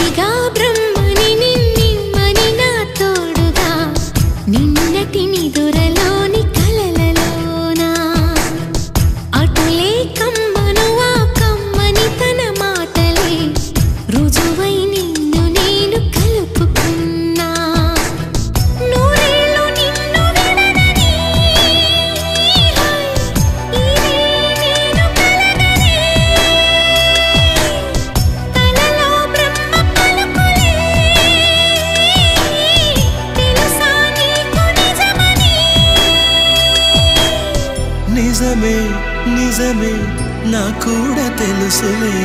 సాక్షిగా బ్రహ్మని నిన్నిమ్మని నా తోడుగా నిన్నటి నిదురలోని కలలలోనా అటులే కమ్మను ఆ కమ్మని తన మాటలే రుజువై నిన్ను నేను కలుపుకున్నా నూరేళ్ళు నిన్ను విడనని ఇదే నేను కలనని కలలో బ్రహ్మ పలుకులే తెలుసా నీకు నిజమని నిజమే నిజమే నా కూడా తెలుసులే